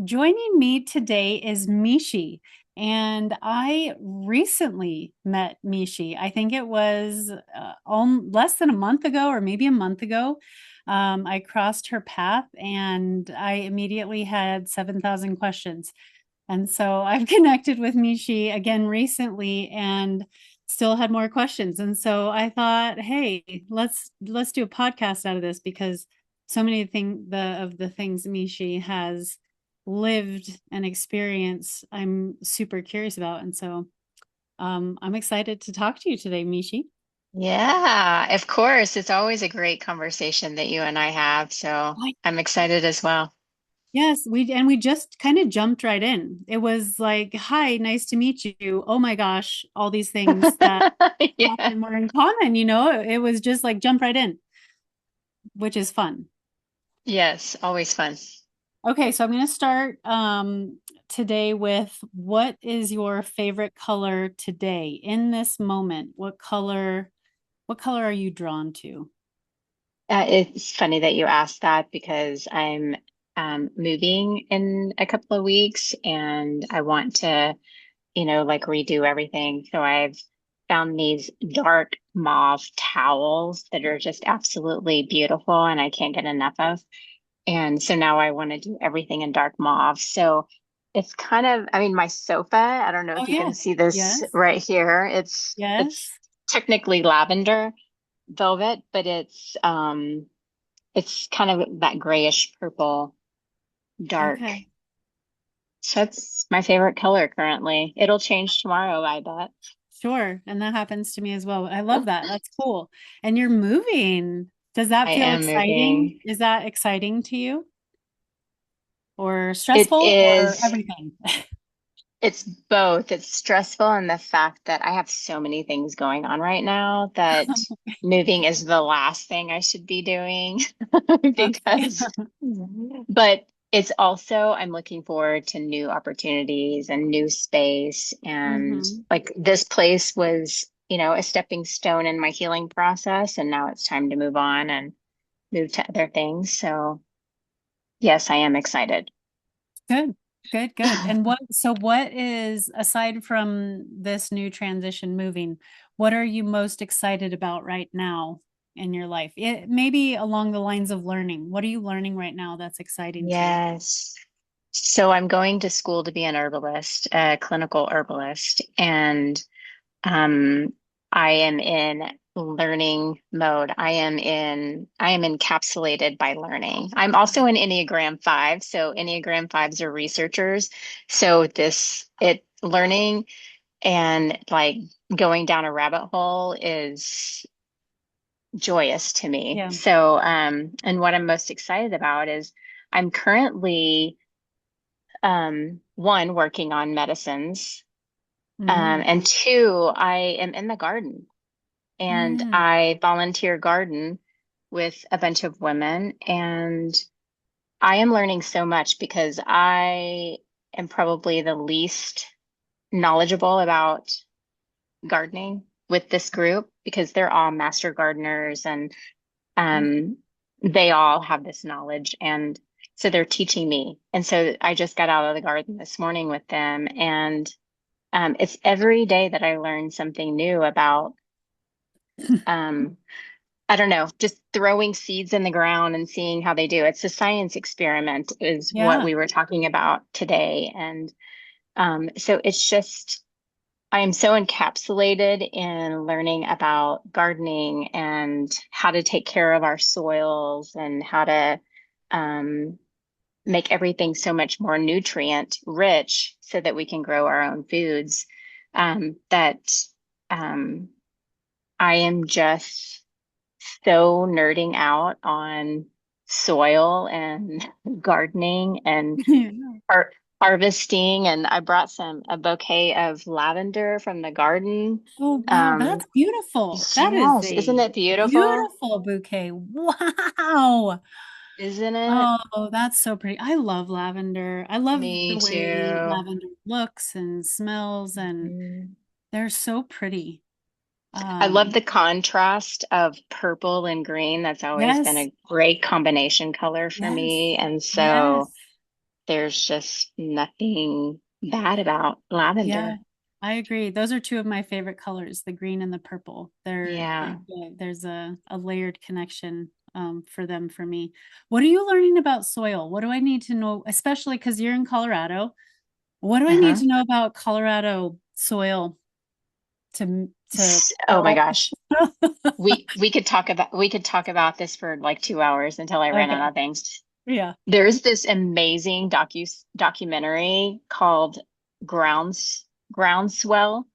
Joining me today is Mishi, and I recently met Mishi. I think it was less than a month ago, or maybe a month ago. I crossed her path, and I immediately had 7,000 questions. And so I've connected with Mishi again recently, and still had more questions. And so I thought, hey, let's do a podcast out of this because so many of the things Mishi has lived and experienced, I'm super curious about. And so I'm excited to talk to you today, Mishi. Yeah, of course. It's always a great conversation that you and I have. So Like, I'm excited as well. yes, we just kind of jumped right in. It was like, hi, nice to meet you. Oh my gosh, all these things that Yeah. often were in common, you know, it was just like jump right in, which is fun. Yes, always fun. Okay, so I'm going to start today with what is your favorite color today in this moment? What color are you drawn to? It's funny that you asked that because I'm moving in a couple of weeks and I want to, like redo everything. So I've found these dark mauve towels that are just absolutely beautiful and I can't get enough of. And so now I want to do everything in dark mauve. So it's kind of, I mean, my sofa, I don't know Oh if you can yes. see this Yes. right here. It's Yes. technically lavender velvet, but it's kind of that grayish purple dark. Okay. So that's my favorite color currently. It'll change tomorrow, I bet. Sure. And that happens to me as well. I love that. That's cool. And you're moving. Does that I feel am exciting? moving. Is that exciting to you or It stressful or is. everything? It's both. It's stressful and the fact that I have so many things going on right now that moving is the last thing I should be doing Okay. because, but it's also, I'm looking forward to new opportunities and new space. And hmm like this place was, a stepping stone in my healing process. And now it's time to move on and move to other things. So, yes, I am excited. Good. Good, good. And what is, aside from this new transition moving, what are you most excited about right now in your life? It maybe along the lines of learning. What are you learning right now that's exciting to you? Yes. So I'm going to school to be an herbalist, a clinical herbalist, and um, I am in learning mode. I am encapsulated by learning. I'm also an Enneagram 5, so Enneagram 5s are researchers. So it learning and like going down a rabbit hole is joyous to me. Yeah. So, and what I'm most excited about is I'm currently one, working on medicines, Mm. and two, I am in the garden and Mm. I volunteer garden with a bunch of women. And I am learning so much because I am probably the least knowledgeable about gardening with this group because they're all master gardeners and Mm. um, they all have this knowledge. And so they're teaching me. And so I just got out of the garden this morning with them and it's every day that I learn something new about, um, I don't know, just throwing seeds in the ground and seeing how they do. It's a science experiment, is what Yeah. we were talking about today. And so it's just, I am so encapsulated in learning about gardening and how to take care of our soils and how to um, make everything so much more nutrient rich so that we can grow our own foods. That um, I am just so nerding out on soil and gardening and har harvesting. And I brought a bouquet of lavender from the garden. Oh, wow, Um, that's beautiful. That is yes, isn't a it beautiful? beautiful bouquet. Wow. Isn't it? Oh, that's so pretty. I love lavender. I love Me the way too. lavender looks and smells, and Mhm. they're so pretty. I love Um, the contrast of purple and green. That's always been yes, a great combination color for yes, me. And so yes. there's just nothing bad about Yeah, lavender. I agree. Those are two of my favorite colors, the green and the purple. They're Yeah. good. There's a layered connection for them for me. What are you learning about soil? What do I need to know, especially because you're in Colorado? What do I need Uh-huh. to know about Colorado soil to Oh my grow? gosh. We could talk about this for like 2 hours until I ran out Okay. of things. Yeah. There's this amazing documentary called Groundswell.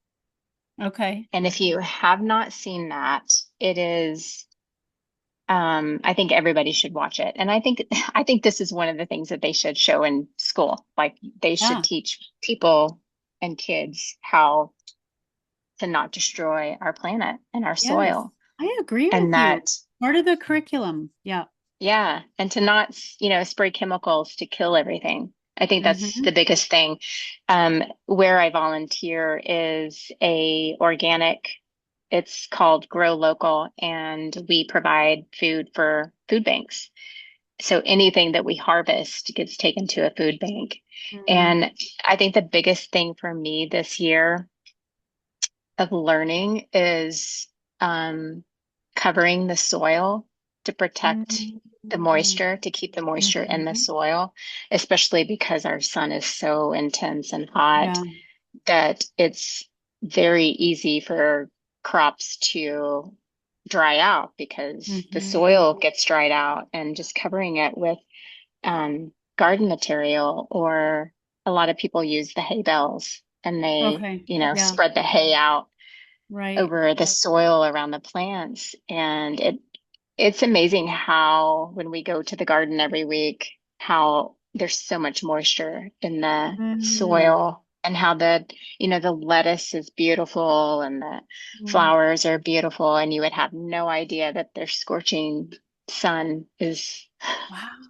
Okay. And if you have not seen that, it is I think everybody should watch it. And I think this is one of the things that they should show in school. Like they should Yeah. teach people and kids how to not destroy our planet and our Yes. soil. I agree And with you. that, Part of the curriculum. Yeah. yeah, and to not, spray chemicals to kill everything. I think that's Hmm. the biggest thing. Where I volunteer is a organic, it's called Grow Local, and we provide food for food banks. So anything that we harvest gets taken to a food bank. Mm-hmm. And I think the biggest thing for me this year of learning is covering the soil to protect the moisture, to keep the moisture in the Hmm. soil, especially because our sun is so intense and hot Yeah. that it's very easy for crops to dry out because the Hmm. soil gets dried out, and just covering it with garden material, or a lot of people use the hay bales and they, Okay. Yeah. spread the hay out Right. over the soil around the plants. And it's amazing how when we go to the garden every week, how there's so much moisture in the Mm. soil, and how the lettuce is beautiful and the Mm. flowers are beautiful, and you would have no idea that their scorching sun is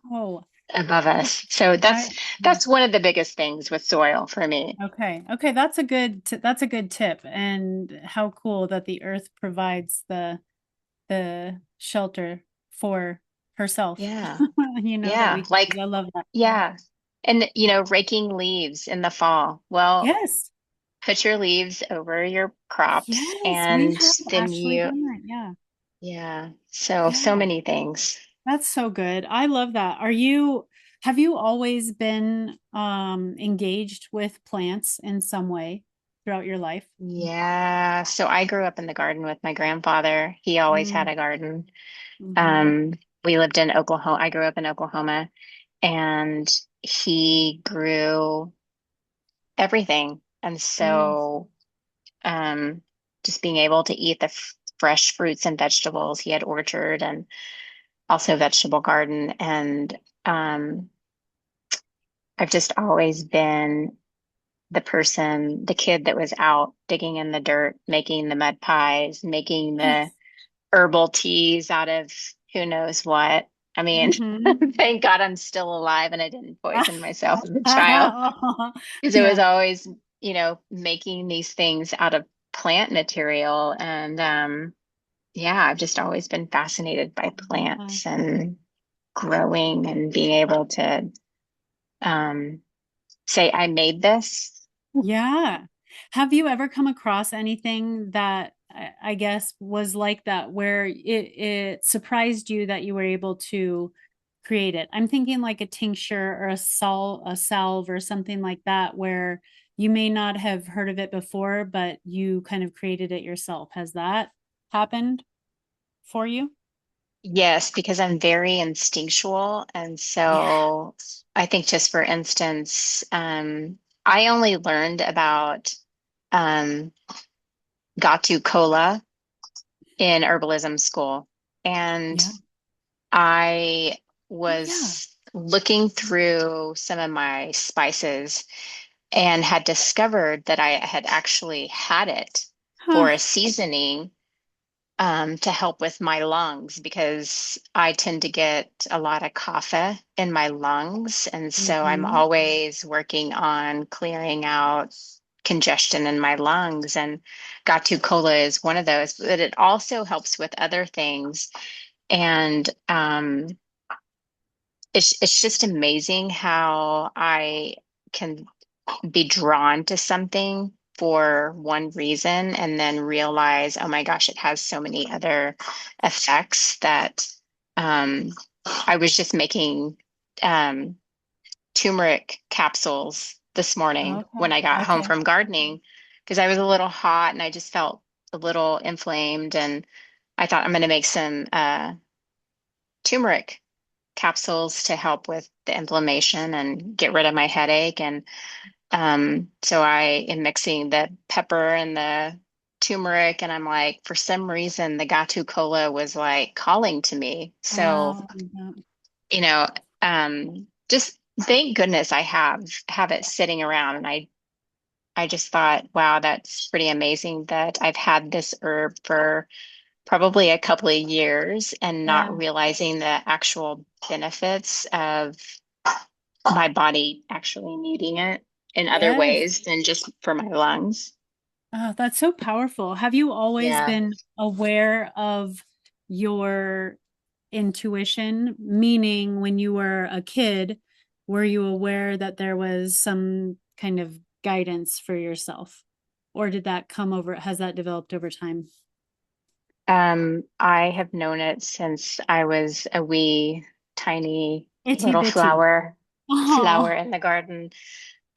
Wow. above us. So I yeah. that's one of the biggest things with soil for me. Okay. Okay, that's a that's a good tip. And how cool that the earth provides the shelter for herself. Yeah. That Yeah. we can use. Like, I love that. yeah. And, raking leaves in the fall. Well, Yes. put your leaves over your crops, Yes, we and have then actually done that. Yeah. yeah. So Yeah. many things. That's so good. I love that. Have you always been engaged with plants in some way throughout your life? Yeah. So I grew up in the garden with my grandfather. He always had Mm, a garden. hmm. Um, we lived in Oklahoma. I grew up in Oklahoma, and he grew everything. And Mm, so um, just being able to eat the fresh fruits and vegetables. He had orchard and also vegetable garden. And um, I've just always been the kid that was out digging in the dirt, making the mud pies, making the yes. herbal teas out of who knows what. I mean, Hmm. thank God I'm still alive and I didn't poison myself as a child, because it was Yeah. always, making these things out of plant material. And yeah, I've just always been fascinated by Yeah. plants and growing and being able to um, say, I made this. Yeah. Have you ever come across anything that I guess was like that where it surprised you that you were able to create it? I'm thinking like a tincture or a salve or something like that where you may not have heard of it before, but you kind of created it yourself. Has that happened for you? Yes, because I'm very instinctual. And Yeah. so I think, just for instance, I only learned about um, Gotu Kola in herbalism school. And Yeah. I Oh yeah. was looking through some of my spices and had discovered that I had actually had it Huh. for a seasoning, to help with my lungs, because I tend to get a lot of kapha in my lungs. And so I'm Hmm. always working on clearing out congestion in my lungs. And Gatu Kola is one of those, but it also helps with other things. And it's just amazing how I can be drawn to something for one reason and then realize, oh my gosh, it has so many other effects that um, I was just making um, turmeric capsules this morning when Okay. I got home Okay. from gardening because I was a little hot and I just felt a little inflamed. And I thought I'm going to make some turmeric capsules to help with the inflammation and get rid of my headache. And so I am mixing the pepper and the turmeric, and I'm like, for some reason, the Gotu Kola was like calling to me. So, Yeah. you know, just thank goodness I have it sitting around. And I just thought, wow, that's pretty amazing that I've had this herb for probably a couple of years and not Yeah. realizing the actual benefits of my body actually needing it in other Yes. ways than just for my lungs. Oh, that's so powerful. Have you always Yeah. been aware of your intuition? Meaning, when you were a kid, were you aware that there was some kind of guidance for yourself? Or did that come over, has that developed over time? I have known it since I was a wee tiny Itty little bitty. flower Oh, in the garden.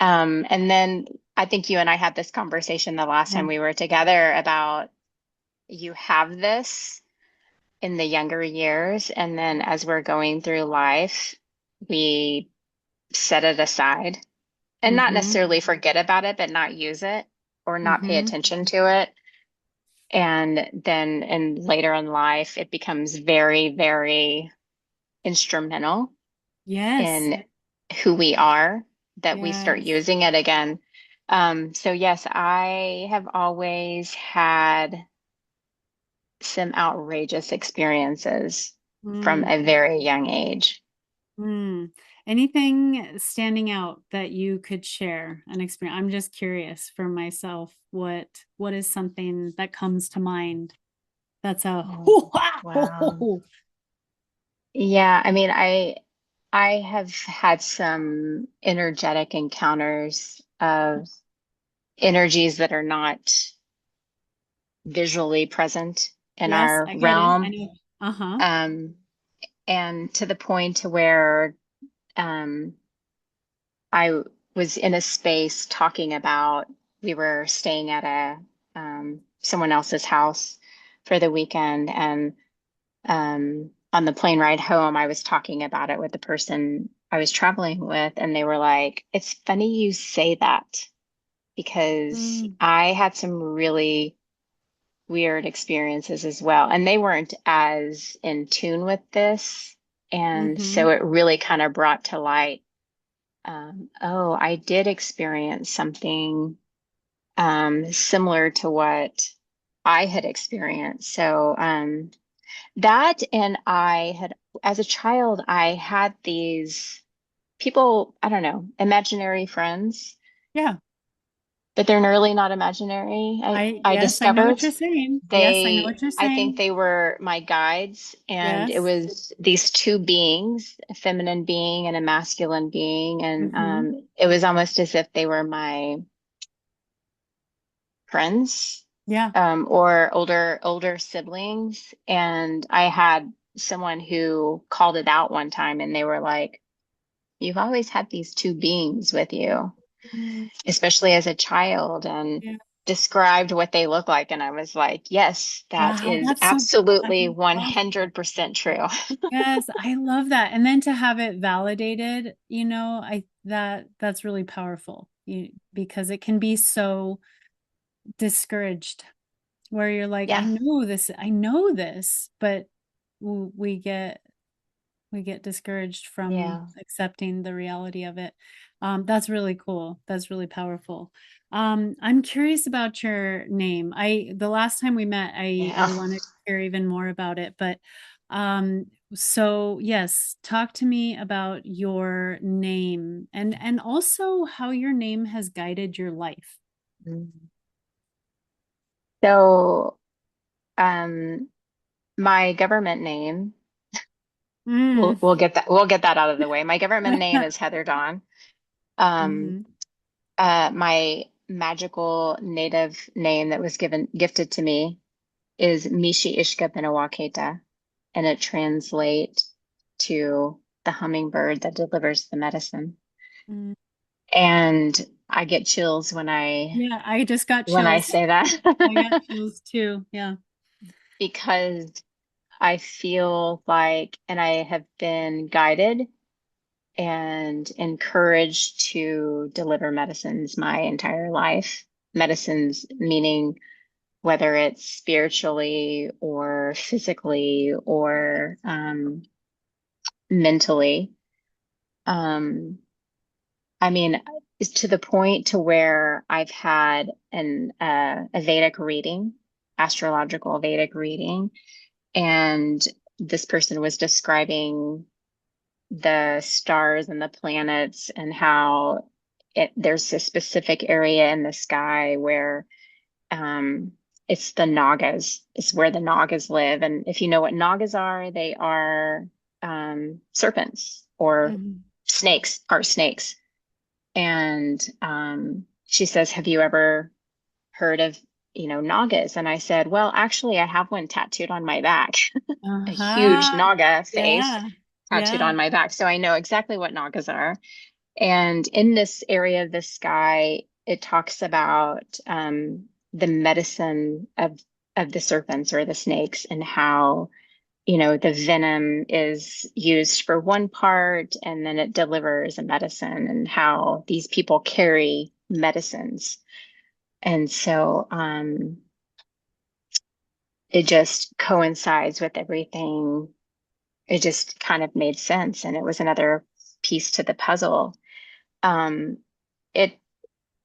And then I think you and I had this conversation the last yeah. time we were together about you have this in the younger years, and then as we're going through life, we set it aside and not Mm-hmm. necessarily forget about it, but not use it or not pay Mm-hmm. attention to it. And then and later in life, it becomes very, very instrumental Yes. in who we are that we start Yes. using it again. So yes, I have always had some outrageous experiences from Mm. a very young age. Mm. Anything standing out that you could share an experience? I'm just curious for myself. What is something that comes to mind that's a Oh, hoo ha ho ho wow. ho. Yeah, I mean, I have had some energetic encounters of energies that are not visually present in Yes, our I get it. I realm. know. Uh-huh. Um, and to the point to where um, I was in a space talking about we were staying at a someone else's house for the weekend, and on the plane ride home, I was talking about it with the person I was traveling with, and they were like, "It's funny you say that because Mm. I had some really weird experiences as well. And they weren't as in tune with this. And Mm-hmm. so it really kind of brought to light, oh, I did experience something similar to what I had experienced. So that, and I had, as a child, I had these people, I don't know, imaginary friends, Yeah. but they're really not imaginary. I Yes, I know discovered what you're saying. Yes, I know they, what you're I think saying. they were my guides, and it Yes. was these two beings, a feminine being and a masculine being, and Mm-hmm. it was almost as if they were my friends, Yeah. or older siblings. And I had someone who called it out one time, and they were like, "You've always had these two beings with you, Mm. especially as a child," and Yeah. described what they look like. And I was like, yes, that Wow, is that's so I absolutely love 100% true. Yes, I love that. And then to have it validated, that's really powerful. Because it can be so discouraged where you're like, Yeah. I know this, but w- we get we get discouraged from Yeah. accepting the reality of it. That's really cool. That's really powerful. I'm curious about your name. The last time we met, Yeah. I wanted to hear even more about it, but so yes, talk to me about your name and also how your name has guided your life. Mhm. So, um, my government name Mm. We'll get that out of the way. My government name is Heather Dawn. Um, Mhm. my magical native name that was gifted to me is Mishi Ishka Pinawaketa, and it translates to the hummingbird that delivers the medicine. Mm. And I get chills when I Yeah, I just got when I chills. say I got that chills too. Yeah. because I feel like, and I have been guided and encouraged to deliver medicines my entire life. Medicines meaning whether it's spiritually or physically or mentally. Um, I mean, it's to the point to where I've had a Vedic reading, astrological Vedic reading, and this person was describing the stars and the planets and how there's a specific area in the sky where um, it's the Nagas. It's where the Nagas live. And if you know what Nagas are, they are serpents or Mhm. snakes, part snakes. And she says, "Have you ever heard of, Nagas?" And I said, "Well, actually, I have one tattooed on my back, a huge Uh-huh. Naga face Yeah. tattooed Yeah. on my back. So I know exactly what Nagas are. And in this area of the sky, it talks about the medicine of the serpents or the snakes and how, the venom is used for one part and then it delivers a medicine and how these people carry medicines. And so it just coincides with everything. It just kind of made sense. And it was another piece to the puzzle. Um, it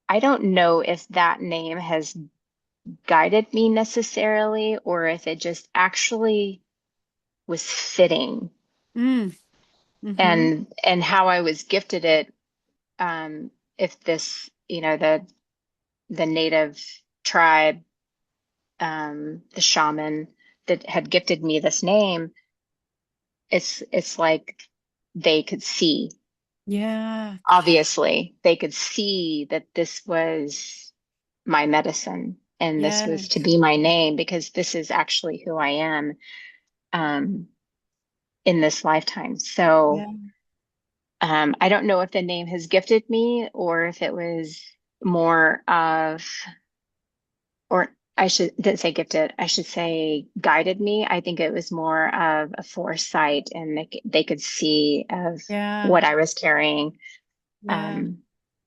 I don't know if that name has guided me necessarily, or if it just actually was fitting Mm. Mm-hmm. and how I was gifted it. If this, the native tribe, the shaman that had gifted me this name, it's like they could see, Yeah. obviously, they could see that this was my medicine and this was to Yes. be my name because this is actually who I am um, in this lifetime. So Yeah. I don't know if the name has gifted me or if it was more of, or I should didn't say gifted, I should say guided me. I think it was more of a foresight and they could see of Yeah. what I was carrying. Yeah. Um,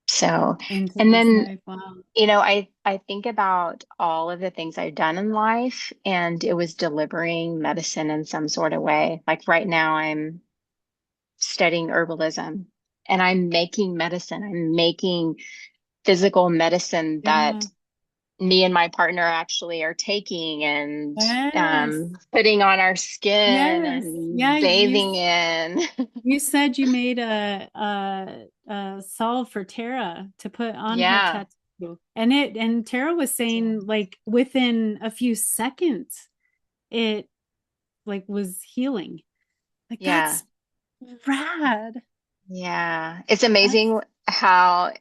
so, Into and this then life. Wow. I think about all of the things I've done in life, and it was delivering medicine in some sort of way. Like right now, I'm studying herbalism and I'm making medicine. I'm making physical medicine Yeah. that me and my partner actually are taking and Yes. putting on our skin Yes. Yeah. and bathing in. You said you made a solve for Tara to put on her Yeah. tattoo. And Tara was saying like within a few seconds it like was healing. Like Yeah. that's rad. Yeah. It's That's amazing how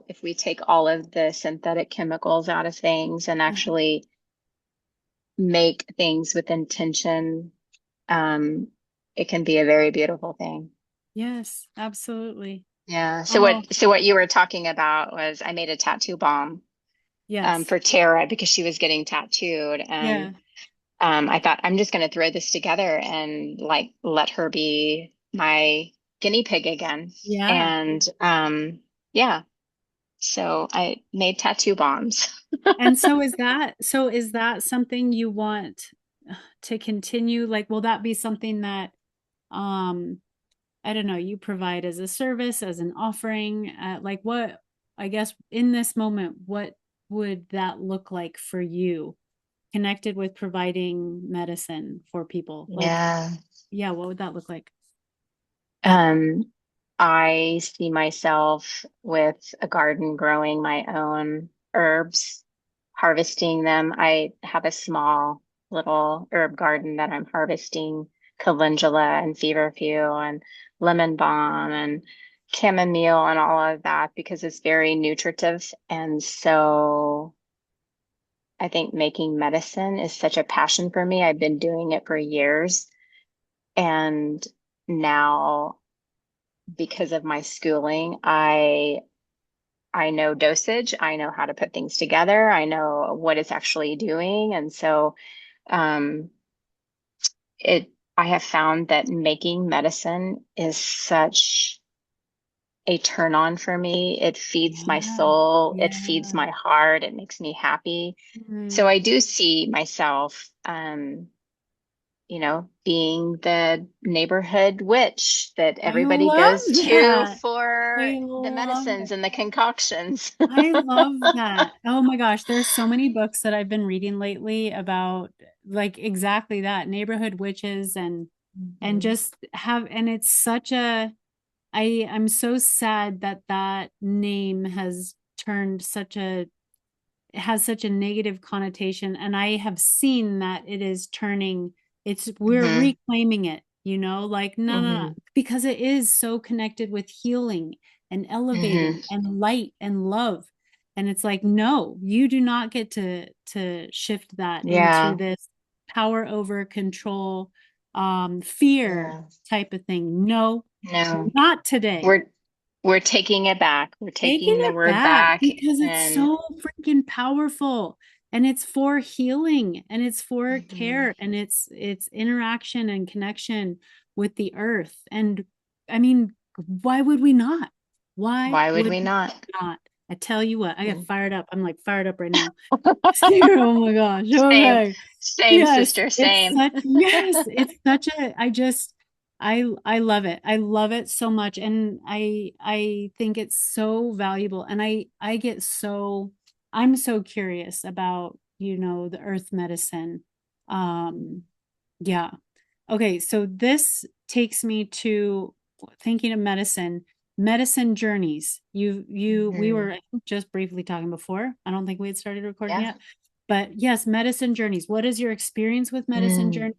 if we take all of the synthetic chemicals out of things and actually make things with intention, um, it can be a very beautiful thing. yes, absolutely. Yeah. So Oh, what you were talking about was I made a tattoo bomb yes. for Tara because she was getting tattooed, and Yeah. I thought I'm just going to throw this together and like let her be my guinea pig again. Yeah. And yeah, so I made tattoo bombs. And so is that something you want to continue? Like, will that be something that um I don't know, you provide as a service, as an offering? Like what, I guess in this moment, what would that look like for you connected with providing medicine for people? Like, Yeah. yeah, what would that look like? Um, I see myself with a garden growing my own herbs, harvesting them. I have a small little herb garden that I'm harvesting. calendula and feverfew and lemon balm and chamomile and all of that because it's very nutritive. And so I think making medicine is such a passion for me. I've been doing it for years. And now, because of my schooling, I know dosage, I know how to put things together, I know what it's actually doing. And so um it I have found that making medicine is such a turn on for me. It feeds my Yeah. soul, it feeds Yeah. my heart, it makes me happy. So Mm. I do see myself being the neighborhood witch that I everybody love goes to that. for I the love medicines it. and the concoctions. I love that. Oh my gosh, there's so many books that I've been reading lately about like exactly that, neighborhood witches and Mhm. just have and it's such a I'm so sad that that name has turned such a it has such a negative connotation, and I have seen that it is turning we're Mhm. reclaiming it, like no, no, no, Mhm. because it is so connected with healing and elevating Mhm. and light and love. And it's like, no, you do not get to shift that into Yeah. this power over control, fear Yeah. type of thing. No, No. not today. We're we're taking it back. We're Taking taking the it word back back because it's and so freaking powerful, and it's for healing, and it's for Mhm. care, and it's interaction and connection with the earth. And I mean, why would we not? Why Why would would we we not? not? I tell you what, I get Mm. fired up. I'm like fired up right now. Oh my gosh. Same, Okay. same Yes, sister, same. it's such a I love it. I love it so much, and I think it's so valuable, and I get so I'm so curious about, the earth medicine. Um yeah. Okay, so this takes me to thinking of medicine journeys. We Hmm. were I think, just briefly talking before. I don't think we had started recording Yeah. yet. But yes, medicine journeys. What is your experience with medicine Mm. journeys?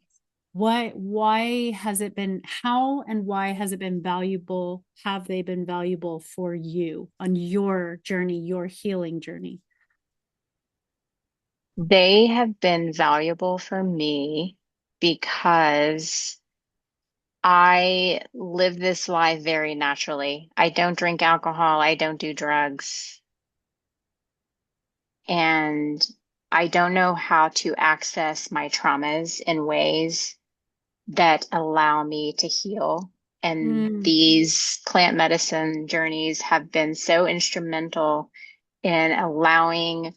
Why has it been how and why has it been valuable? Have they been valuable for you on your journey, your healing journey? They have been valuable for me because I live this life very naturally. I don't drink alcohol, I don't do drugs, and I don't know how to access my traumas in ways that allow me to heal. And Mm, these plant medicine journeys have been so instrumental in allowing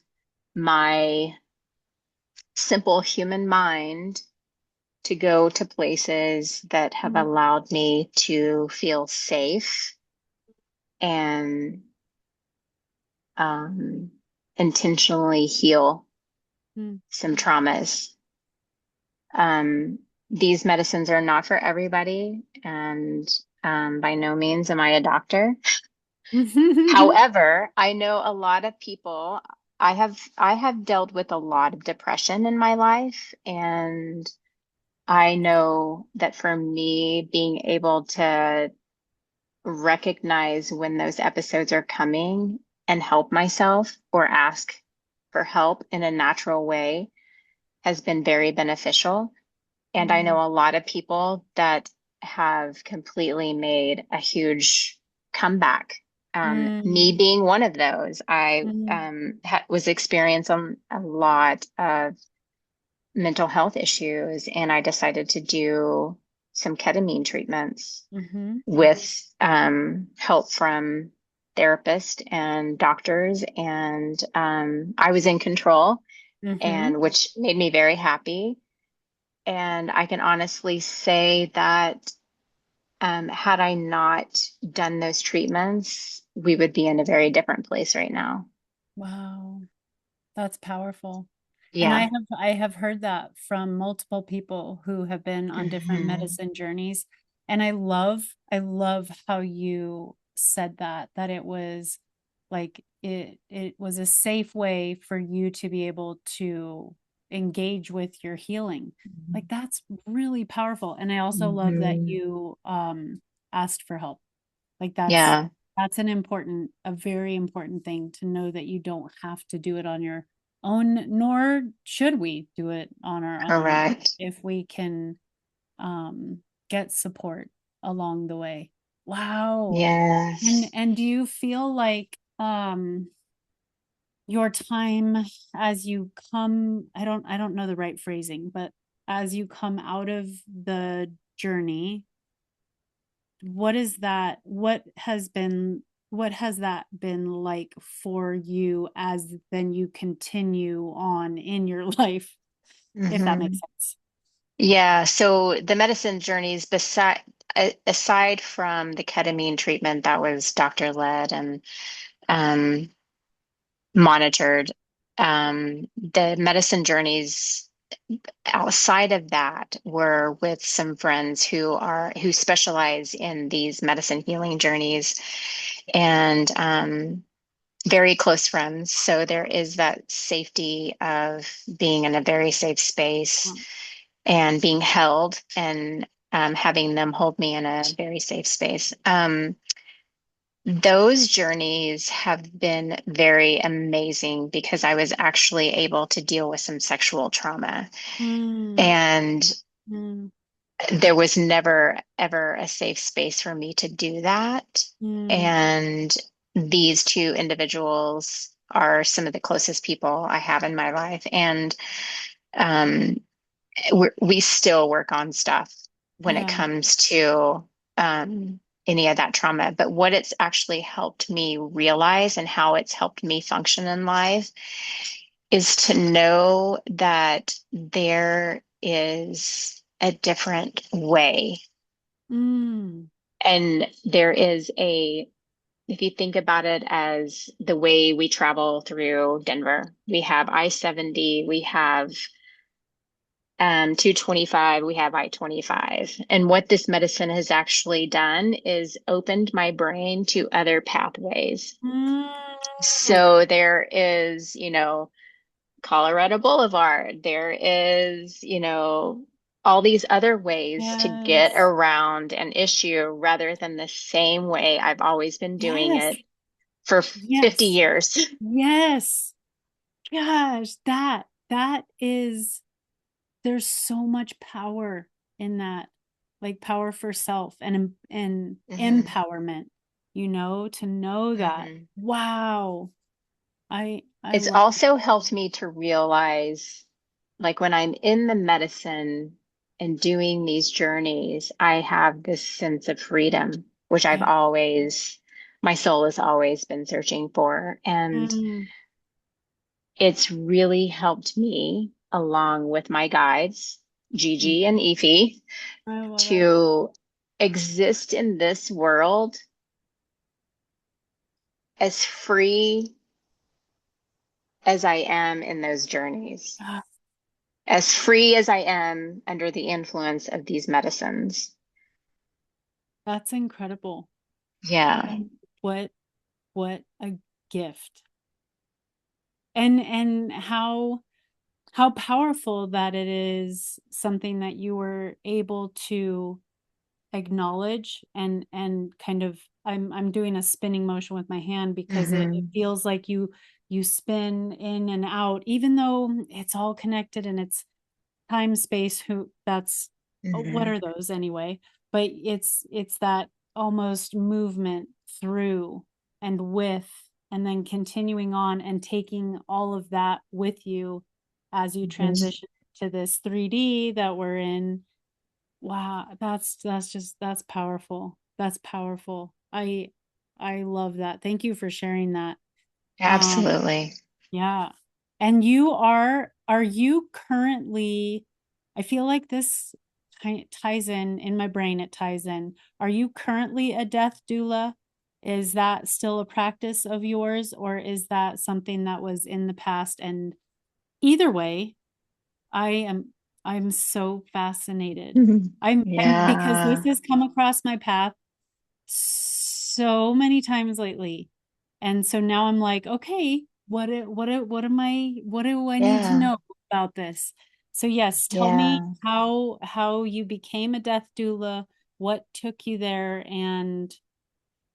my simple human mind to go to places that have mm, allowed me to feel safe and um, intentionally heal mm. some traumas. Um, these medicines are not for everybody, and by no means am I a doctor. However, I know a lot of people. I have dealt with a lot of depression in my life, and I know that for me, being able to recognize when those episodes are coming and help myself or ask for help in a natural way has been very beneficial. And I know Mm, a lot of people that have completely made a huge comeback. mm, Me being one of those, I mm, was experiencing a lot of mental health issues, and I decided to do some ketamine treatments mhm, with help from therapists and doctors. And I was in control, mhm. and which made me very happy. And I can honestly say that had I not done those treatments, we would be in a very different place right now. Wow. That's powerful. And Yeah. I have heard that from multiple people who have been on different Hmm. medicine journeys. And I love how you said that it was like it was a safe way for you to be able to engage with your healing. Like that's really powerful. And I also love that Mhm. you asked for help. Like Yeah, that's an important, a very important thing to know that you don't have to do it on your own, nor should we do it on our own correct. if we can get support along the way. Wow. Yes. And do you feel like your time as you come, I don't know the right phrasing, but as you come out of the journey, what is that, what has that been like for you as then you continue on in your life, if that makes Hmm. sense? Yeah, so the medicine journeys aside from the ketamine treatment that was doctor led and um, monitored, the medicine journeys outside of that were with some friends who specialize in these medicine healing journeys and very close friends. So there is that safety of being in a very safe space Um, and being held and having them hold me in a very safe space. Those journeys have been very amazing because I was actually able to deal with some sexual trauma. mm, And mm, there was never, ever a safe space for me to do that. mm, And these two individuals are some of the closest people I have in my life. And um, we still work on stuff when it yeah. comes to any of that trauma. But what it's actually helped me realize and how it's helped me function in life is to know that there is a different way. Mm, And there is if you think about it as the way we travel through Denver, we have I-70, we have 225, we have I-25. And what this medicine has actually done is opened my brain to other pathways. mm, So there is, Colorado Boulevard. There is, all these other ways to get yes. around an issue rather than the same way I've always been doing Yes. it for 50 Yes. years. Yes. Gosh, that is, there's so much power in that, like power for self and Hmm. empowerment, to know that. Hmm. Wow. I It's love also helped me to realize, like when I'm in the medicine and doing these journeys, I have this sense of freedom, which yeah. my soul has always been searching for. And Mm, it's really helped me, along with my guides, mm, Gigi and Efi, I love it. to exist in this world as free as I am in those journeys, Ah, as free as I am under the influence of these medicines. that's incredible. Yeah. And what a gift. And how powerful that it is, something that you were able to acknowledge and kind of, I'm doing a spinning motion with my hand because it Hmm. feels like you spin in and out, even though it's all connected and it's time space, who that's, what Hmm. are those anyway, but it's that almost movement through and with, and then continuing on and taking all of that with you as you Hmm. transition to this 3D that we're in. Wow, that's just, that's powerful. That's powerful. I love that. Thank you for sharing that. Um, Absolutely. yeah. And are you currently, I feel like this ties in my brain, it ties in. Are you currently a death doula? Is that still a practice of yours, or is that something that was in the past? And either way, I am I'm so fascinated. I'm because this Yeah. has come across my path so many times lately. And so now I'm like, okay, what do I need to Yeah. know? about this. So yes, tell me Yeah. how you became a death doula, what took you there, and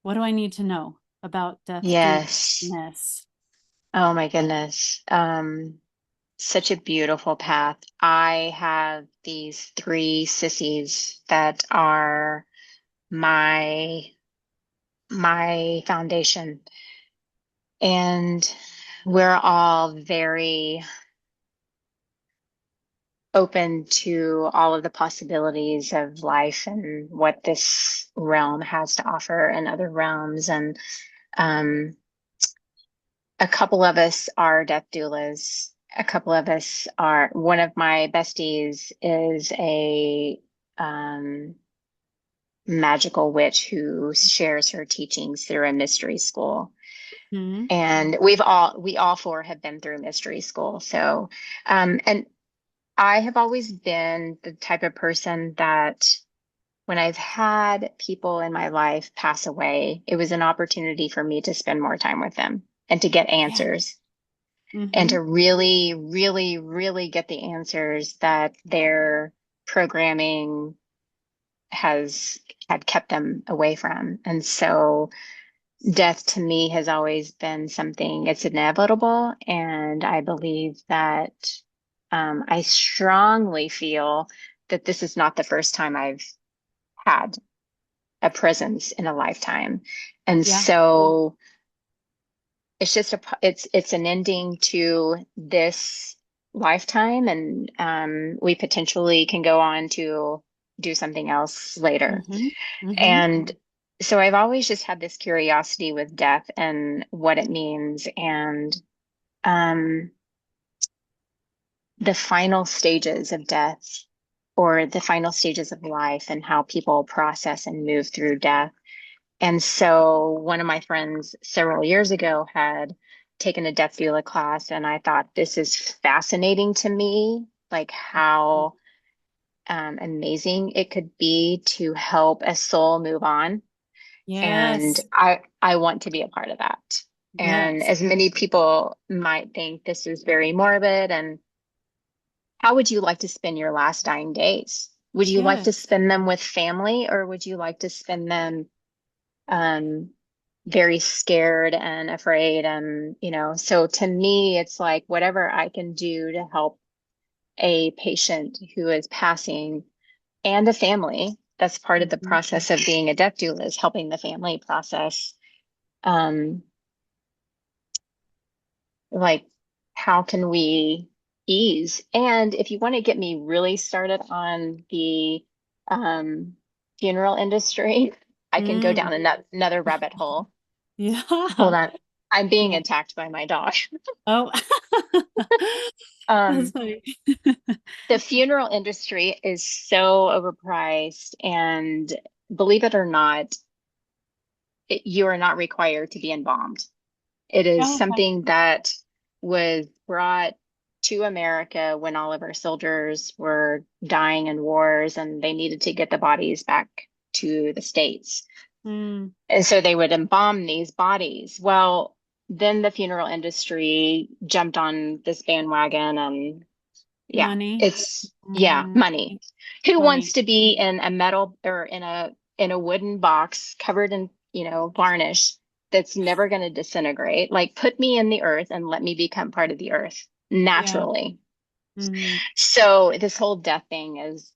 what do I need to know about death Yes. doula-ness? Oh my goodness. Such a beautiful path. I have these three sissies that are my my foundation. And we're all very open to all of the possibilities of life and what this realm has to offer and other realms. And um, a couple of us are death doulas. A couple of us are, one of my besties is a um, magical witch who shares her teachings through a mystery school. Hmm. And we all four have been through mystery school. So, and I have always been the type of person that when I've had people in my life pass away, it was an opportunity for me to spend more time with them and to get Yeah. answers and Hmm. to really, really, really get the answers that their programming has had kept them away from. And so death to me has always been something, it's inevitable. And I believe that I strongly feel that this is not the first time I've had a presence in a lifetime. And Yeah. so it's just it's an ending to this lifetime, and we potentially can go on to do something else later. Hmm. Hmm. And so I've always just had this curiosity with death and what it means, and um, the final stages of death or the final stages of life and how people process and move through death. And so one of my friends several years ago had taken a death doula class, and I thought this is fascinating to me, like how amazing it could be to help a soul move on. And Yes. I want to be a part of that. And Yes. as many people might think this is very morbid, and how would you like to spend your last dying days? Would you like to Yes. spend them with family, or would you like to spend them um, very scared and afraid? And, so to me, it's like whatever I can do to help a patient who is passing and a family. That's part of the Mhm. process of being a death doula, is helping the family process. Um, like, how can we ease? And if you want to get me really started on the um, funeral industry, I can go Mm. down another rabbit hole. Hold Yeah. on. I'm being Yeah. attacked by my dog. Oh, that's Um, funny. the funeral industry is so overpriced, and believe it or not, you are not required to be embalmed. It is Oh, okay. something that was brought to America when all of our soldiers were dying in wars and they needed to get the bodies back to the States. Mm. And so they would embalm these bodies. Well, then the funeral industry jumped on this bandwagon, and yeah, Money. it's yeah, Mm. money. Who wants Money. to be in a metal or in a wooden box covered in, varnish that's never going to disintegrate? Like, put me in the earth and let me become part of the earth Yeah. naturally. Hmm. So this whole death thing has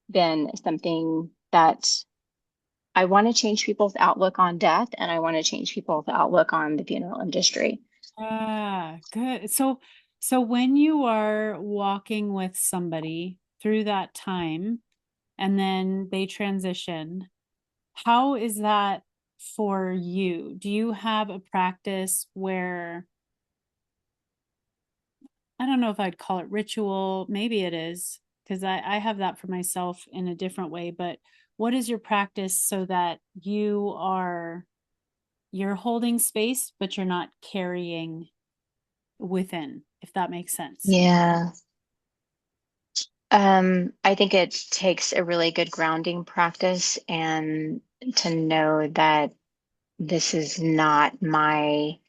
been something that I want to change people's outlook on death, and I want to change people's outlook on the funeral industry. Ah, good. So when you are walking with somebody through that time and then they transition, how is that for you? Do you have a practice where I don't know if I'd call it ritual. Maybe it is because I have that for myself in a different way. But what is your practice so that you're holding space, but you're not carrying within, if that makes sense? Yeah. I think it takes a really good grounding practice, and to know that this is not my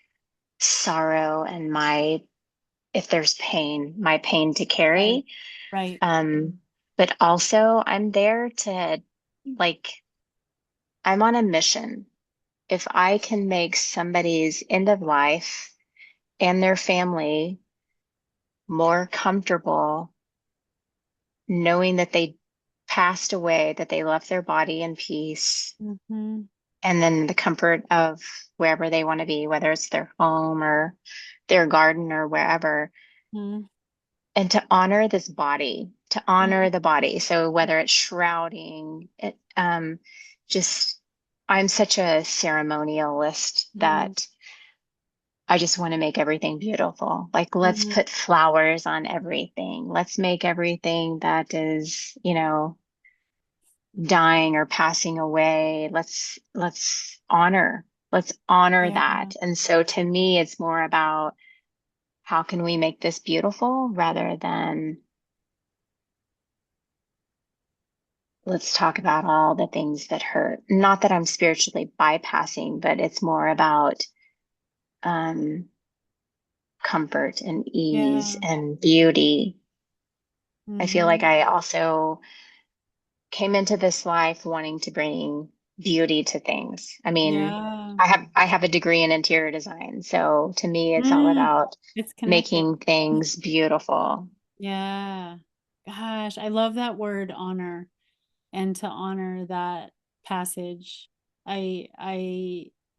sorrow and my if there's pain, my pain to Right. carry. Right. Um, but also I'm there to like, I'm on a mission. If I can make somebody's end of life and their family more comfortable knowing that they passed away, that they left their body in peace, Mm-hmm. and then the comfort of wherever they want to be, whether it's their home or their garden or wherever, Mm-hmm. and to honor this body, to honor the body. So whether it's shrouding, just I'm such a ceremonialist Mm-hmm. that I just want to make everything beautiful. Like, let's Mm-hmm. put flowers on everything. Let's make everything that is, dying or passing away. Let's honor Yeah. that. And so to me, it's more about how can we make this beautiful rather than let's talk about all the things that hurt. Not that I'm spiritually bypassing, but it's more about um, comfort and ease Yeah. and beauty. I feel like Mm-hmm. I also came into this life wanting to bring beauty to things. I mean, Yeah. I have a degree in interior design, so to me it's all Mm. about It's connected. making things beautiful. Yeah. Gosh, I love that word honor, and to honor that passage. I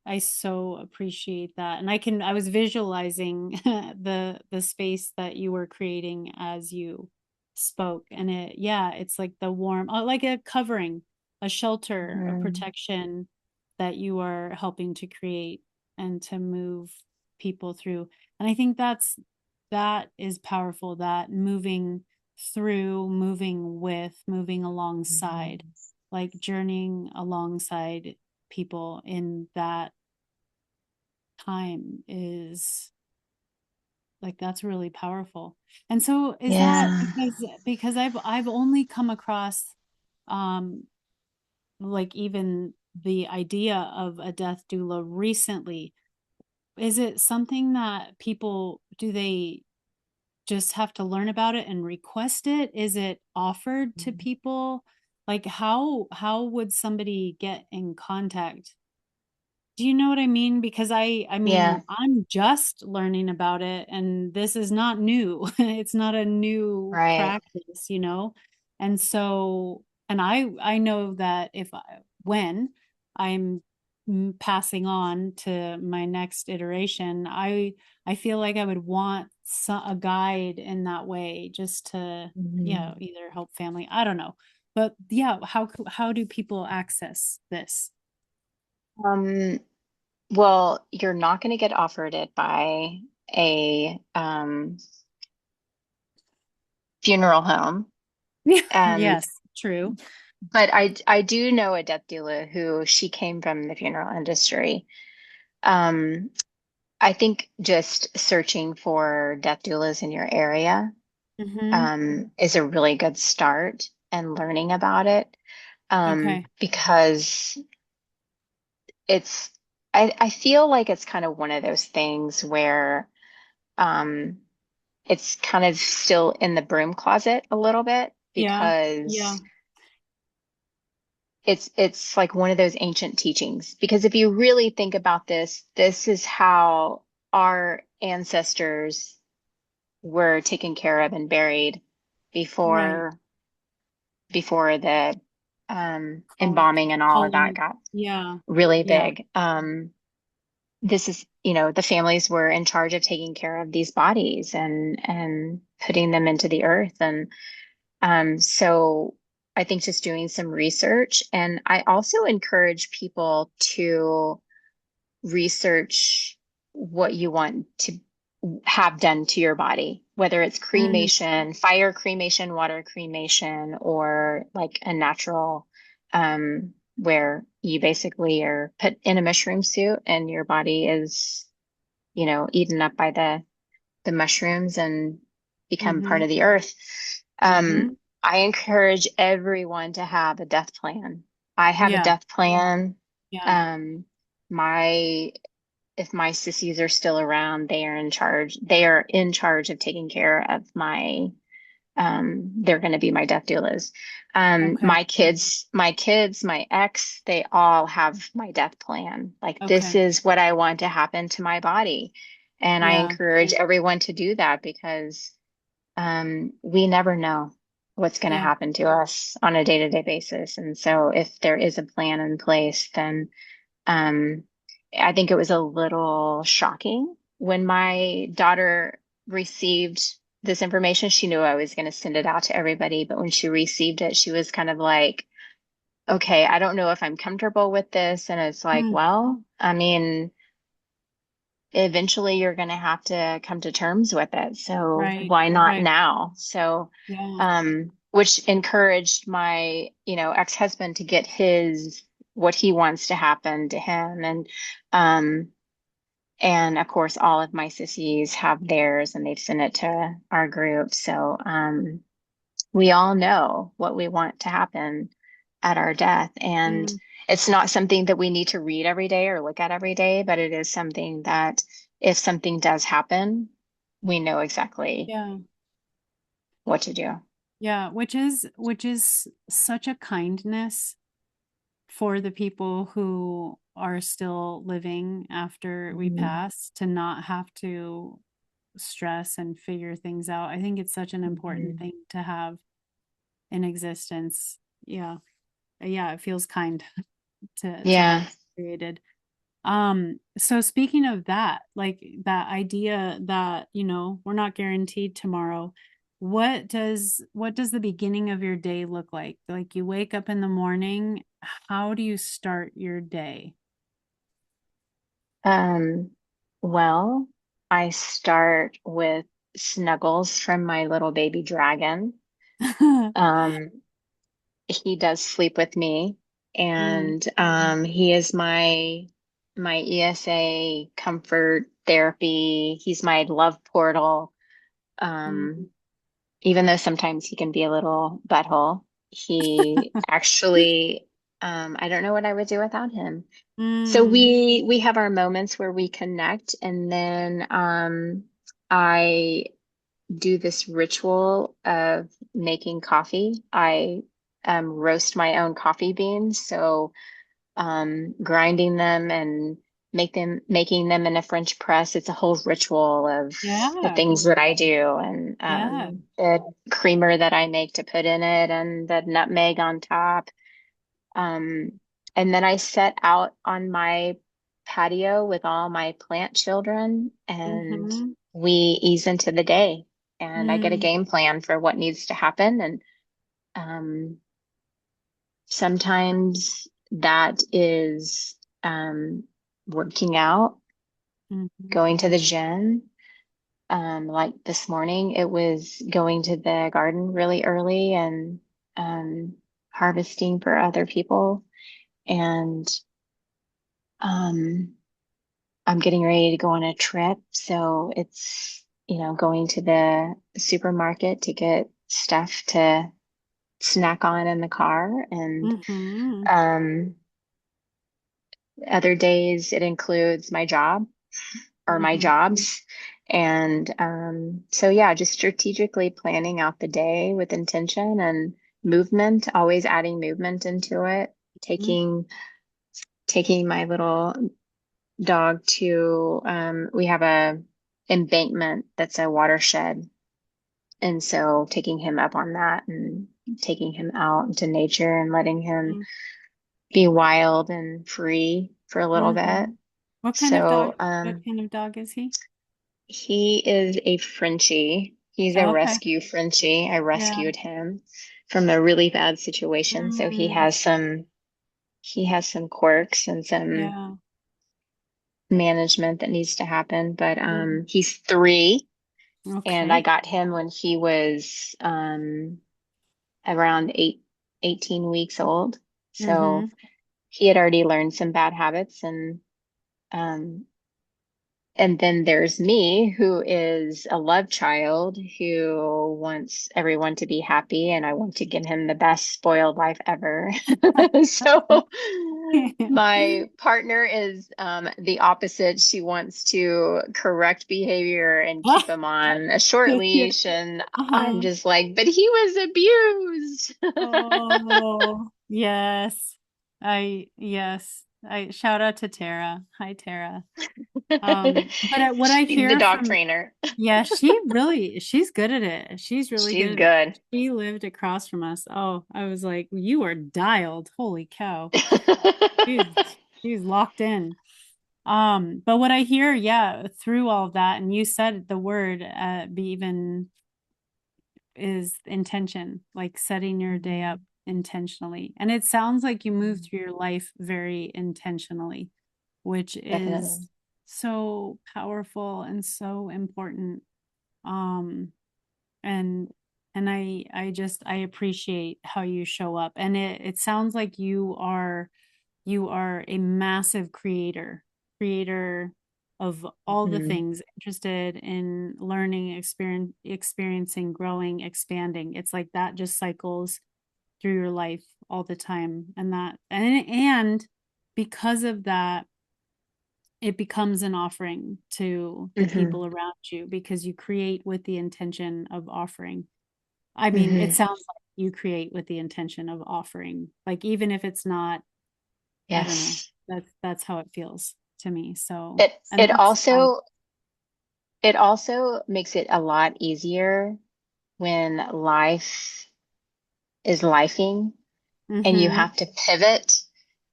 I so appreciate that. And I was visualizing the space that you were creating as you spoke, and it's like the warm, like a covering, a shelter, a Mhm. protection that you are helping to create and to move people through. And I think that is powerful, that moving through, moving with, moving alongside, Mhm. like journeying alongside people in that time is like that's really powerful. And so is that Yeah. because I've only come across um like even the idea of a death doula recently. Is it something that people do they just have to learn about it and request it? Is it offered to people? Like how would somebody get in contact? Do you know what I mean? Because I Yeah. mean, I'm just learning about it and this is not new. It's not a new Right. practice, you know? And so, and I know that when I'm passing on to my next iteration, I feel like I would want a guide in that way just to, Mhm. either help family. I don't know. But yeah, how do people access this? Um, well, you're not going to get offered it by a funeral home. Yeah. And Yes, true. but I do know a death doula who she came from the funeral industry. Um, I think just searching for death doulas in your area Mhm. is a really good start and learning about it Okay. because it's I feel like it's kind of one of those things where um, it's kind of still in the broom closet a little bit Yeah. Yeah. because it's like one of those ancient teachings. Because if you really think about this, this is how our ancestors were taken care of and buried Right. before the Col embalming and all of that colon got Yeah. really Yeah. big. This is, the families were in charge of taking care of these bodies and putting them into the earth. And so I think just doing some research. And I also encourage people to research what you want to have done to your body, whether it's Mm, cremation, fire cremation, water cremation, or like a natural, where you basically are put in a mushroom suit and your body is, eaten up by the mushrooms and become part mhm. of the earth. Mhm. I encourage everyone to have a death plan. I have a Yeah. death plan. Yeah. Um, my if my sissies are still around, they are in charge. They are in charge of taking care of they're going to be my death doulas. Okay. My kids, my ex, they all have my death plan. Like, this Okay. is what I want to happen to my body. And I Yeah. encourage everyone to do that because we never know what's going to Yeah. happen to us on a day-to-day basis. And so if there is a plan in place, then um, I think it was a little shocking when my daughter received this information. She knew I was going to send it out to everybody, but when she received it, she was kind of like, okay, I don't know if I'm comfortable with this. And it's like, Mm, well, I mean, eventually you're going to have to come to terms with it. So right. why not Right. now? So, Yeah. which encouraged my, ex-husband to get what he wants to happen to him. Um, and of course, all of my sissies have theirs and they've sent it to our group. So, we all know what we want to happen at our death. And Mm, it's not something that we need to read every day or look at every day, but it is something that if something does happen, we know exactly yeah. what to do. Yeah. Which is such a kindness for the people who are still living after we Mhm. pass to not have to stress and figure things out. I think it's such an important Mhm. thing to have in existence. Yeah. Yeah, it feels kind to have Yeah. created. So speaking of that, like that idea that, we're not guaranteed tomorrow, what does the beginning of your day look like? Like you wake up in the morning, how do you start your day? Um, well, I start with snuggles from my little baby dragon. Um, he does sleep with me, Mm, and he is my ESA comfort therapy. He's my love portal. mm, Um, Even though sometimes he can be a little butthole, he actually, I don't know what I would do without him. So mm, we have our moments where we connect, and then I do this ritual of making coffee. I roast my own coffee beans, so grinding them and making them in a French press. It's a whole ritual of the yeah, things that I do and yeah. the creamer that I make to put in it and the nutmeg on top. Um, and then I set out on my patio with all my plant children and Mm-hmm. we ease into the day and I get a Mm, game plan for what needs to happen. And um, sometimes that is working out, mm-hmm. going to the gym. Like this morning, it was going to the garden really early and um, harvesting for other people. And um, I'm getting ready to go on a trip. So it's, going to the supermarket to get stuff to snack on in the car. And Mm-hmm. um, other days, it includes my job or my Mm-hmm. jobs. And so, yeah, just strategically planning out the day with intention and movement, always adding movement into it, taking taking my little dog to we have a embankment that's a watershed. And so taking him up on that and taking him out into nature and letting him be wild and free for a little bit. Mm-hmm. What kind of dog? So What kind of dog is he? he is a Frenchie. He's a Okay. rescue Frenchie. I Yeah. rescued him from a really bad situation. So Mm, he has some quirks and some yeah. management that needs to happen. But Mm, he's 3 and I okay. got him when he was around 18 weeks old. Mm-hmm. So he had already learned some bad habits and um And then there's me, who is a love child who wants everyone to be happy, and I want to give him the best spoiled life ever. So my partner is the opposite. She wants to correct behavior and keep him on a short leash. And I'm Uh-huh. just like, but he was abused. Oh, yes. Yes. I shout out to Tara. Hi, Tara. But what I She's the hear dog from, trainer. yeah, she's good at it. She's really She's good at it. good. She lived across from us. Oh, I was like, you are dialed. Holy cow. She's, she's locked in. But what I hear, yeah, through all of that, and you said the word, be even is intention, like setting your day up Mhm. intentionally. And it sounds like you move Mhm. through your life very intentionally, which is Definitely. so powerful and so important. Um, and I appreciate how you show up. And it sounds like you are a massive creator of all the Mhm. things, interested in learning, experiencing, growing, expanding. It's like that just cycles through your life all the time. And because of that, it becomes an offering to the Mhm. people around you because you create with the intention of offering. I mean, it Mhm. sounds like you create with the intention of offering. Like even if it's not, I don't know. Yes. That's how it feels to me. So, It and it that's I also it also makes it a lot easier when life is lifing and you mm-hmm. have to pivot.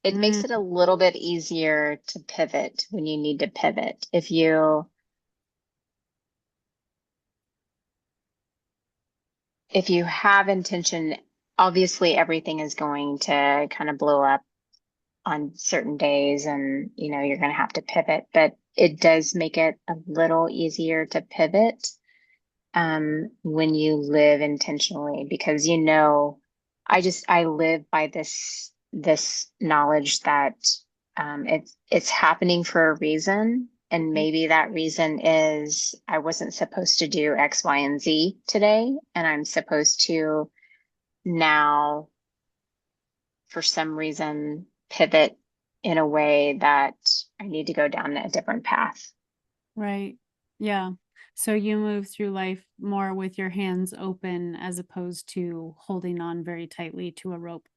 It makes Mm, it a little bit easier to pivot when you need to pivot. If you have intention, obviously everything is going to kind of blow up on certain days, and you're going to have to pivot, but it does make it a little easier to pivot when you live intentionally, because I live by this knowledge that it's happening for a reason, and maybe that reason is I wasn't supposed to do X, Y, and Z today, and I'm supposed to now, for some reason, pivot in a way that I need to go down a different path. right. Yeah. So you move through life more with your hands open as opposed to holding on very tightly to a rope.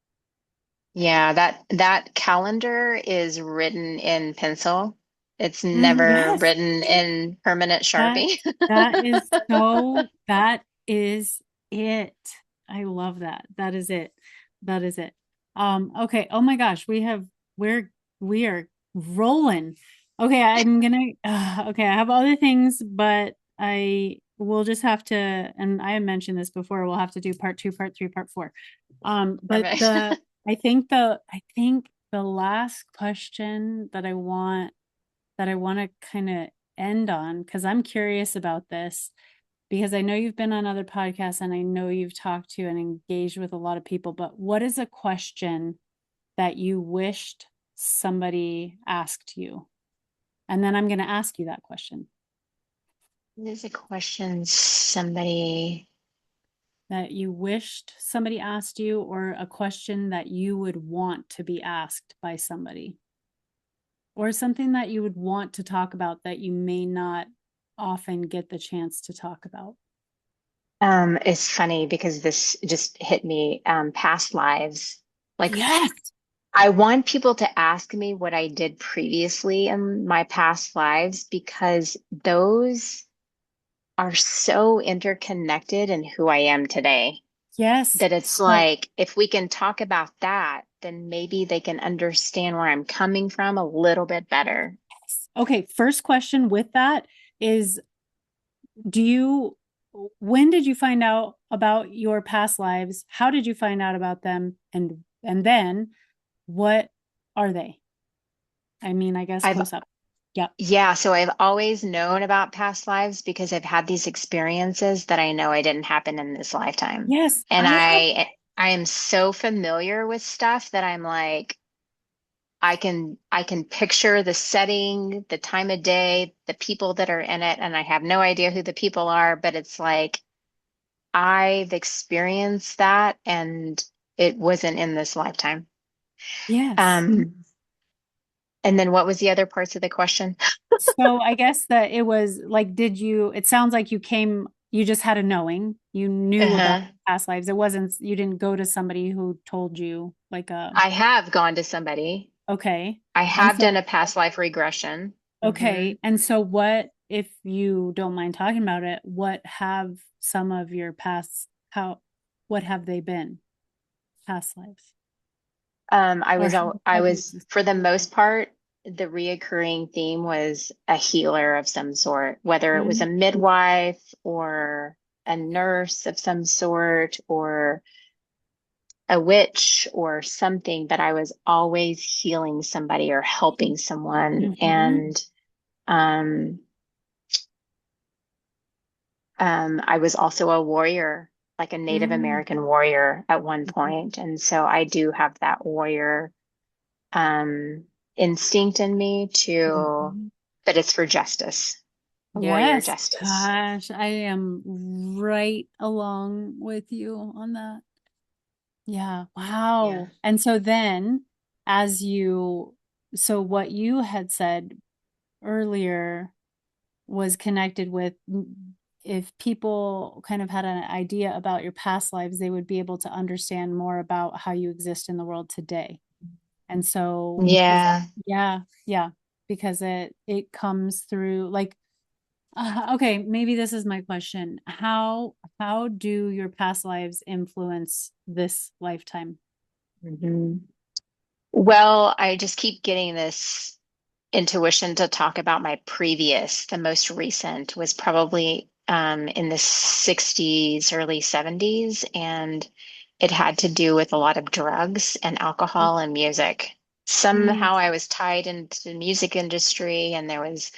Yeah, that calendar is written in pencil. It's never Yes. written in permanent That Sharpie. that is it. I love that. That is it. That is it. Okay. Oh my gosh, we're we are rolling. Okay, I'm gonna okay, I have other things, but I will just have to, and I have mentioned this before, we'll have to do part two, part three, part four. But Perfect. I think the last question that I want to kind of end on, because I'm curious about this, because I know you've been on other podcasts and I know you've talked to and engaged with a lot of people, but what is a question that you wished somebody asked you? And then I'm going to ask you that question There's a question somebody, that you wished somebody asked you, or a question that you would want to be asked by somebody, or something that you would want to talk about that you may not often get the chance to talk about. it's funny because this just hit me, past lives. Like, Yes. I want people to ask me what I did previously in my past lives, because those are so interconnected in who I am today, Yes. that it's So, like, if we can talk about that, then maybe they can understand where I'm coming from a little bit better. okay, first question with that is, do you, when did you find out about your past lives? How did you find out about them? And then what are they? I mean, I guess I've close up. Yep. Yeah, so I've always known about past lives because I've had these experiences that I know I didn't happen in this lifetime. Yes, And I have. I am so familiar with stuff that I'm like, I can picture the setting, the time of day, the people that are in it, and I have no idea who the people are, but it's like I've experienced that and it wasn't in this lifetime. Yes. Um, and then what was the other parts of the question? So I guess that it was like, it sounds like you just had a knowing, you knew about Uh-huh. past lives. It wasn't, you didn't go to somebody who told you I have gone to somebody. okay. I And have so, done a past life regression. okay. And so what, if you don't mind talking about it, what have some of your what have they been past lives? Or I how do you was, for the most part, the reoccurring theme was a healer of some sort, whether it was a Mhm. midwife or a nurse of some sort or a witch or something, but I was always healing somebody or helping someone. Mhm. And um, I was also a warrior, like a Native Mm. American warrior at one point. And so I do have that warrior um, instinct in me to, Mhm. but it's for justice, warrior Yes, justice. gosh, I am right along with you on that. Yeah, Yeah. wow. And so then, as you, so what you had said earlier was connected with if people kind of had an idea about your past lives, they would be able to understand more about how you exist in the world today. And so is Yeah. yeah, yeah, because it comes through like okay, maybe this is my question. How do your past lives influence this lifetime? hmm Well, I just keep getting this intuition to talk about my previous, the most recent was probably in the 60s, early 70s, and it had to do with a lot of drugs and alcohol and music. Mm, Somehow I was tied into the music industry, and there was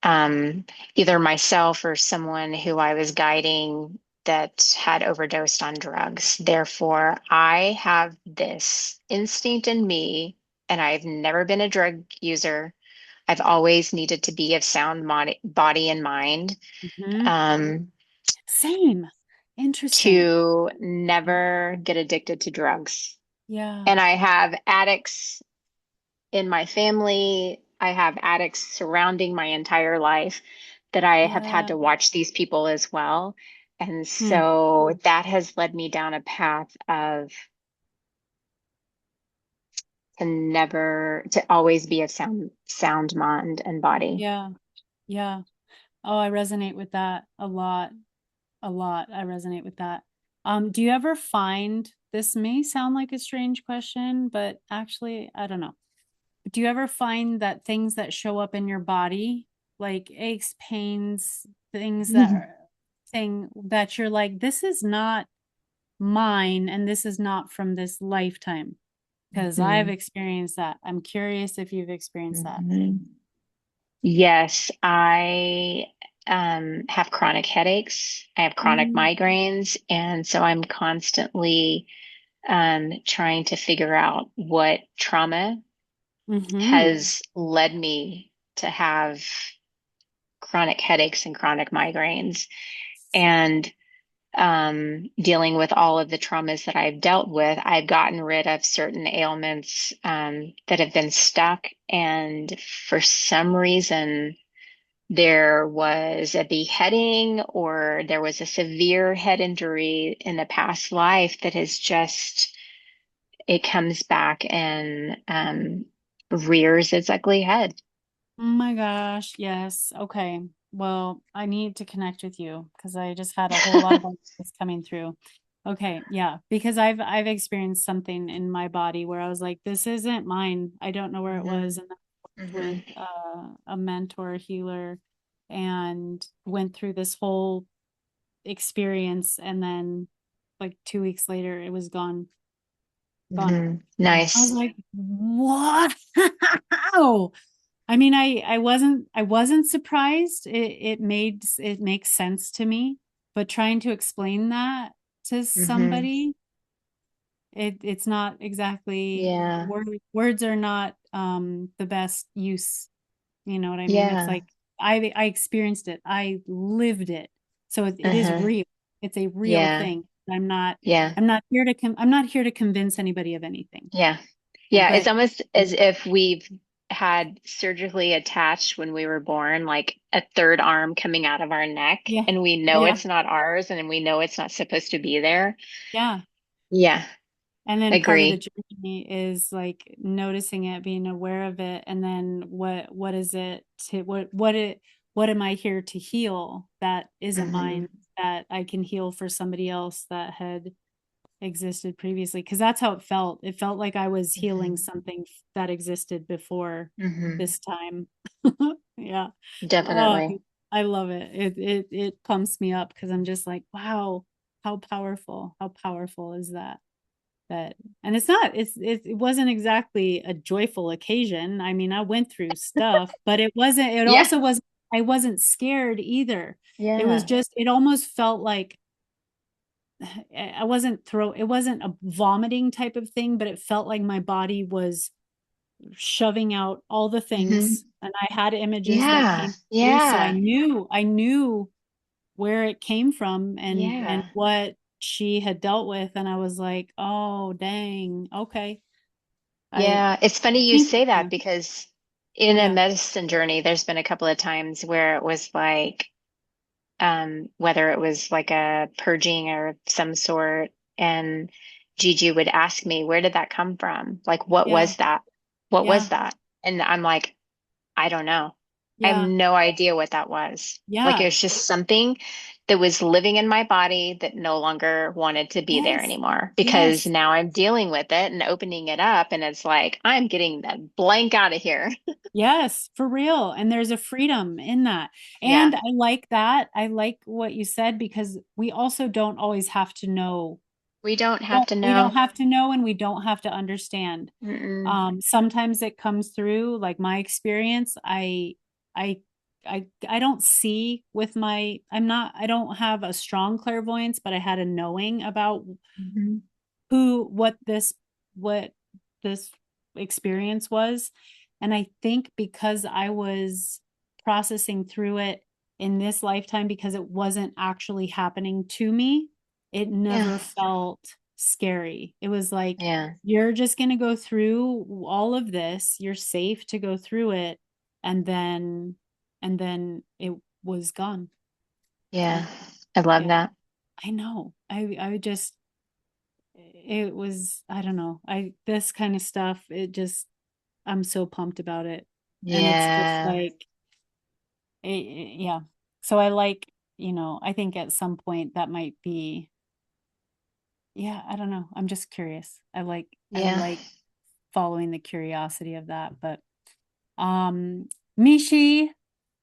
um, either myself or someone who I was guiding that had overdosed on drugs. Therefore, I have this instinct in me, and I've never been a drug user. I've always needed to be of sound body and mind, mhm. um, Same. Interesting. to never get addicted to drugs. Yeah. And I have addicts in my family. I have addicts surrounding my entire life that I have had Yeah. to watch these people as well. And Hmm. so that has led me down a path of to always be of sound mind and body. Yeah. Yeah. Oh, I resonate with that a lot. A lot. I resonate with that. Do you ever find this may sound like a strange question, but actually, I don't know. Do you ever find that things that show up in your body, like aches, pains, things that are thing that you're like, this is not mine and this is not from this lifetime? Because I've Mhm. experienced that. I'm curious if you've experienced that. Mhm. Yes, I have chronic headaches. I have chronic Mm, migraines, and so I'm constantly trying to figure out what trauma mm-hmm. has led me to have chronic headaches and chronic migraines. And dealing with all of the traumas that I've dealt with, I've gotten rid of certain ailments that have been stuck. And for some reason, there was a beheading or there was a severe head injury in the past life that has just, it comes back and rears its ugly head. Oh my gosh, yes. Okay. Well, I need to connect with you because I just had a whole lot of ideas coming through. Okay, yeah, because I've experienced something in my body where I was like, this isn't mine. I don't know where it was, hmm and I worked with hmm a mentor healer and went through this whole experience, and then like 2 weeks later, it was gone, gone. I was Nice. like, what? I mean, I wasn't surprised. It makes sense to me, but trying to explain that to hmm somebody It's not exactly Yeah. words are not the best use. You know what I mean? It's Yeah. like I experienced it. I lived it. So it is Uh-huh. real. It's a real Yeah. thing. I'm not Yeah. I'm not here to convince anybody of anything. Yeah. Yeah. It's But almost as if we've had surgically attached when we were born, like a third arm coming out of our neck, yeah. and we know Yeah. it's not ours and we know it's not supposed to be there. Yeah. Yeah. And then part of the Agree. journey is like noticing it, being aware of it, and then what is it to what am I here to heal that isn't mine, Hmm. that I can heal for somebody else that had existed previously? Because that's how it felt. It felt like I was healing Hmm. something that existed before Hmm. this time. Yeah. Oh, Definitely. I love it. It pumps me up because I'm just like, wow, how powerful is that? That and it's not it wasn't exactly a joyful occasion. I mean, I went through stuff, but it Yeah. also wasn't I wasn't scared either. It was Yeah. just it almost felt like I wasn't it wasn't a vomiting type of thing, but it felt like my body was shoving out all the Hmm. things, and I had images that Yeah. came through, so Yeah. I knew where it came from and Yeah. what she had dealt with, and I was like, oh dang, okay. Yeah. It's funny you Thank say that you. because in a Yeah, medicine journey, there's been a couple of times where it was like, whether it was like a purging or some sort, and Gigi would ask me, where did that come from? Like, what yeah, was that? What yeah, was that? And I'm like, I don't know. I have yeah, no idea what that was. Like, it yeah. was just something that was living in my body that no longer wanted to be there Yes, anymore because yes, now I'm dealing with it and opening it up, and it's like, I'm getting that blank out of here. yes, for real. And there's a freedom in that. Yeah. And I like that. I like what you said because we also don't always have to know. We don't have to We don't know. have to know and we don't have to understand. Mm-mm. Sometimes it comes through, like my experience, I I don't see with my I don't have a strong clairvoyance, but I had a knowing about Mhm. who what this experience was. And I think because I was processing through it in this lifetime, because it wasn't actually happening to me, it Yeah. never felt scary. It was like, Yeah. you're just going to go through all of this, you're safe to go through it, and then it was gone. Yeah. And I love yeah, that. I know. I just it was I don't know. I this kind of stuff, it just I'm so pumped about it. And it's just Yeah. like yeah. So I like, I think at some point that might be yeah, I don't know. I'm just curious. I Yeah. like following the curiosity of that, but um Mishi,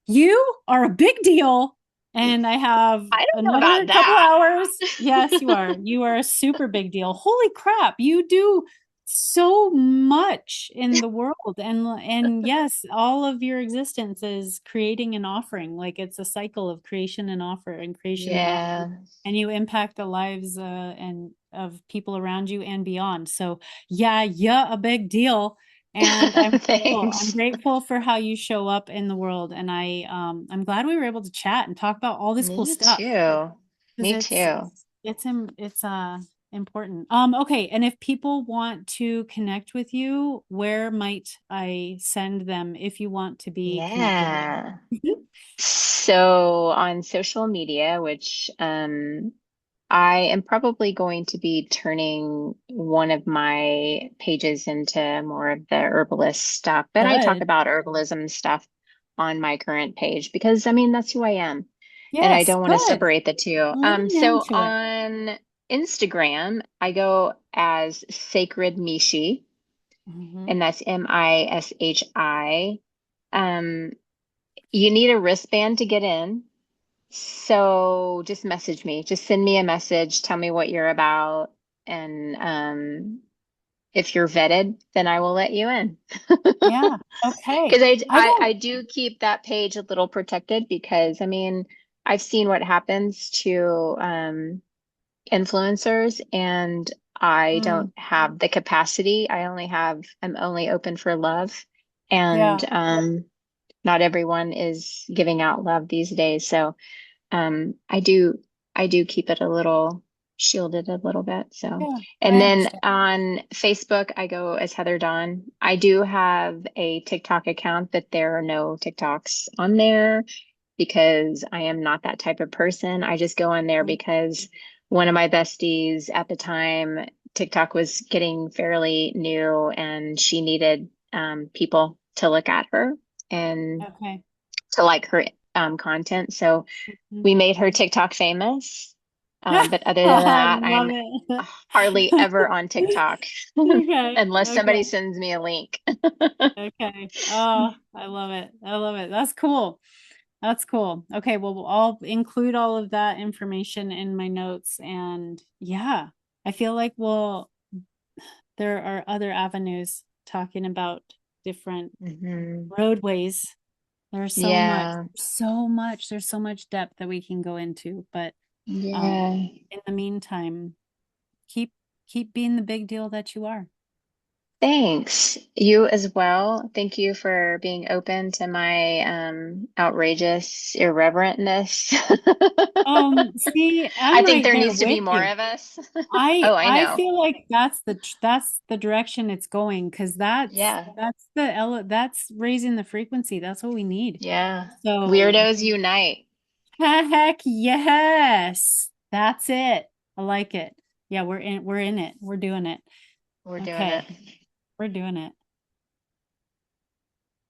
you are a big deal. And I have I don't know another about couple that. hours. Yes, you are. You are a super big deal. Holy crap. You do so much in the world. And yes, all of your existence is creating and offering. Like it's a cycle of creation and offer and creation and offer. Yeah. And you impact the lives and of people around you and beyond. So yeah, a big deal. And I'm Thanks. grateful for how you show up in the world. And I'm glad we were able to chat and talk about all this cool Me stuff too. because Me too. it's important. Okay, and if people want to connect with you, where might I send them if you want to be connected with Yeah. you? So on social media, which I am probably going to be turning one of my pages into more of the herbalist stuff, but I talk Good. about herbalism stuff on my current page because I mean that's who I am. And I Yes, don't want to good. separate the two. Lean So into it. on Instagram, I go as Sacred Mishi, Mhm. and that's Mishi. Um, you need a wristband to get in. So just message me. Just send me a message. Tell me what you're about. And if you're vetted, then I will let you in. Yeah. Okay. Because I, I I, don't I do keep that page a little protected because I mean, I've seen what happens to influencers, and I don't Mm, have the capacity. I'm only open for love. And yeah. not everyone is giving out love these days. So I do keep it a little shielded a little bit. So, Yeah. and I then understand. on Facebook, I go as Heather Dawn. I do have a TikTok account, but there are no TikToks on there because I am not that type of person. I just go on there because one of my besties at the time, TikTok was getting fairly new and she needed people to look at her and Okay. to like her content. So Mhm. we made her TikTok famous. But other than I that, love I'm it. hardly ever on TikTok Okay. unless somebody Okay. sends me a link. Okay. Oh, I love it. I love it. That's cool. That's cool. Okay, well, I'll include all of that information in my notes. And yeah, I feel like there are other avenues talking about different Hmm. roadways. There's so much, Yeah. there's so much depth that we can go into. But Yeah. in the meantime, keep keep being the big deal that you are. Thanks. You as well. Thank you for being open to my outrageous irreverentness. See, I I'm think right there there needs to be with more you. of us. I Oh, I I know. feel like that's the direction it's going because Yeah. that's raising the frequency. That's what we need. Yeah. So Weirdos unite. heck yes. That's it. I like it. Yeah, we're in it. We're doing it. We're doing it. Okay, we're doing it.